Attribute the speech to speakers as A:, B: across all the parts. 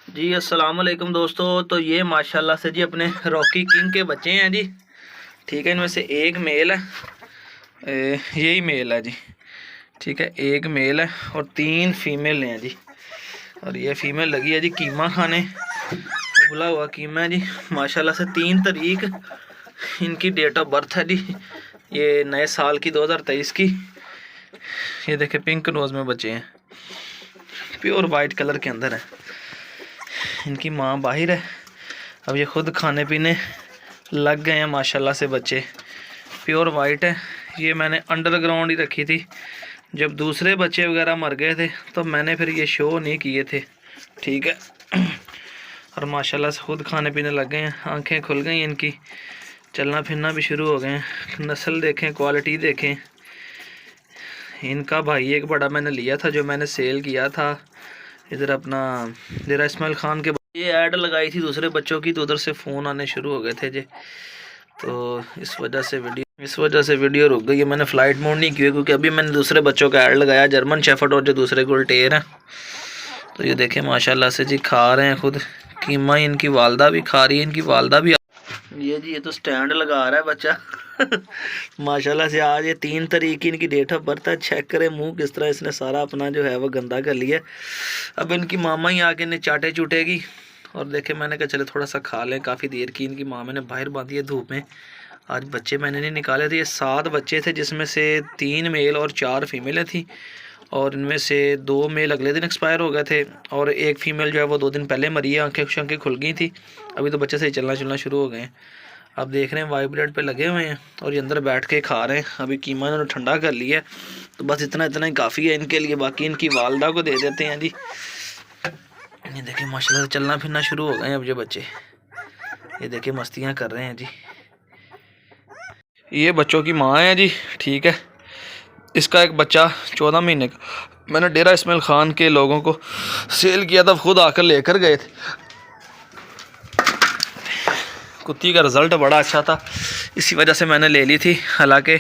A: जी अस्सलाम वालेकुम दोस्तों। तो ये माशाल्लाह से जी अपने रॉकी किंग के बच्चे हैं जी। ठीक है, इनमें से एक मेल है, यही मेल है जी। ठीक है, एक मेल है और 3 फीमेल हैं जी। और ये फीमेल लगी है जी कीमा खाने, उबला हुआ कीमा है जी। माशाल्लाह से 3 तारीख इनकी डेट ऑफ बर्थ है जी, ये नए साल की 2023 की। ये देखे पिंक नोज में बच्चे हैं, प्योर वाइट कलर के अंदर है। इनकी माँ बाहर है, अब ये खुद खाने पीने लग गए हैं माशाल्लाह से। बच्चे प्योर वाइट है। ये मैंने अंडरग्राउंड ही रखी थी, जब दूसरे बच्चे वगैरह मर गए थे तो मैंने फिर ये शो नहीं किए थे। ठीक है, और माशाल्लाह से खुद खाने पीने लग गए हैं, आंखें खुल गई इनकी, चलना फिरना भी शुरू हो गए हैं। नस्ल देखें, क्वालिटी देखें। इनका भाई एक बड़ा मैंने लिया था, जो मैंने सेल किया था इधर अपना डेरा इस्माइल खान के। ये ऐड लगाई थी दूसरे बच्चों की, तो उधर से फ़ोन आने शुरू हो गए थे जी, तो इस वजह से वीडियो रुक गई है। मैंने फ़्लाइट मोड नहीं किया क्योंकि अभी मैंने दूसरे बच्चों का ऐड लगाया, जर्मन शेफर्ड और जो दूसरे गुलटेर हैं। तो ये देखें माशाल्लाह से जी खा रहे हैं खुद कीमा, इनकी वालदा भी खा रही है, इनकी वालदा भी। ये जी ये तो स्टैंड लगा रहा है बच्चा माशाल्लाह से। आज ये 3 तारीख की इनकी डेट ऑफ बर्थ है। चेक करें मुंह किस तरह इसने सारा अपना जो है वो गंदा कर लिया। अब इनकी मामा ही आके इन्हें चाटे चूटेगी। और देखे मैंने कहा चले थोड़ा सा खा लें, काफ़ी देर की इनकी मामा ने बाहर बांधी है धूप में। आज बच्चे मैंने नहीं निकाले थे, ये 7 बच्चे थे, जिसमें से 3 मेल और 4 फीमेलें थी। और इनमें से 2 मेल अगले दिन एक्सपायर हो गए थे और एक फ़ीमेल जो है वो 2 दिन पहले मरी है, आंखें शंखें खुल गई थी। अभी तो बच्चे सही चलना चलना शुरू हो गए हैं। अब देख रहे हैं वाइब्रेट पे लगे हुए हैं और ये अंदर बैठ के खा रहे हैं। अभी कीमा इन्होंने ठंडा कर लिया है, तो बस इतना ही काफ़ी है इनके लिए। बाकी इनकी वालदा को दे देते हैं जी। ये देखिए माशाल्लाह से चलना फिरना शुरू हो गए हैं अब ये बच्चे। ये देखिए मस्तियाँ कर रहे हैं जी। ये बच्चों की माँ है जी। ठीक है, इसका एक बच्चा 14 महीने का मैंने डेरा इस्माइल खान के लोगों को सेल किया था, खुद आकर लेकर गए थे। कुत्ती का रिज़ल्ट बड़ा अच्छा था, इसी वजह से मैंने ले ली थी। हालांकि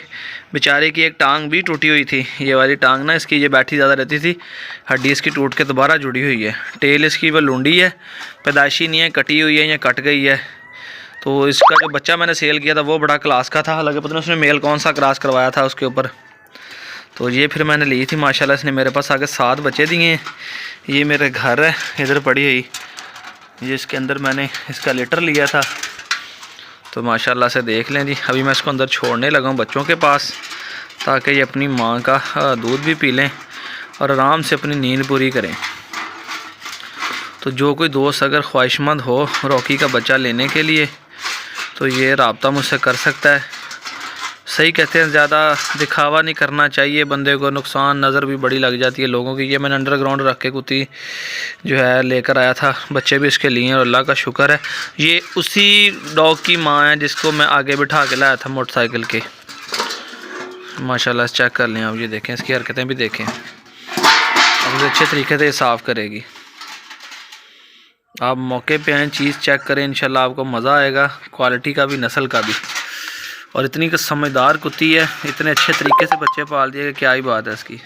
A: बेचारे की एक टांग भी टूटी हुई थी, ये वाली टांग ना इसकी, ये बैठी ज़्यादा रहती थी, हड्डी इसकी टूट के दोबारा जुड़ी हुई है। टेल इसकी वह लूंडी है, पैदाइशी नहीं है, कटी हुई है या कट गई है। तो इसका जो बच्चा मैंने सेल किया था वो बड़ा क्लास का था, हालांकि पता नहीं उसने मेल कौन सा क्रॉस करवाया था उसके ऊपर। तो ये फिर मैंने ली थी माशाल्लाह, इसने मेरे पास आके 7 बच्चे दिए हैं। ये मेरे घर है इधर पड़ी हुई, ये इसके अंदर मैंने इसका लीटर लिया था। तो माशाल्लाह से देख लें जी। अभी मैं इसको अंदर छोड़ने लगा हूँ बच्चों के पास, ताकि ये अपनी माँ का दूध भी पी लें और आराम से अपनी नींद पूरी करें। तो जो कोई दोस्त अगर ख्वाहिशमंद हो रॉकी का बच्चा लेने के लिए, तो ये रब्ता मुझसे कर सकता है। सही कहते हैं, ज़्यादा दिखावा नहीं करना चाहिए बंदे को, नुकसान नज़र भी बड़ी लग जाती है लोगों की। ये मैंने अंडरग्राउंड रख के कुत्ती जो है लेकर आया था, बच्चे भी इसके लिए और अल्लाह का शुक्र है। ये उसी डॉग की माँ है जिसको मैं आगे बिठा के लाया था मोटरसाइकिल के। माशाल्लाह से चेक कर लें आप, ये देखें इसकी हरकतें भी देखें। अब अच्छे तरीके से साफ़ करेगी। आप मौके पे आएँ, चीज़ चेक करें, इंशाल्लाह आपको मज़ा आएगा, क्वालिटी का भी नस्ल का भी। और इतनी समझदार कुत्ती है, इतने अच्छे तरीके से बच्चे पाल दिए कि क्या ही बात है इसकी।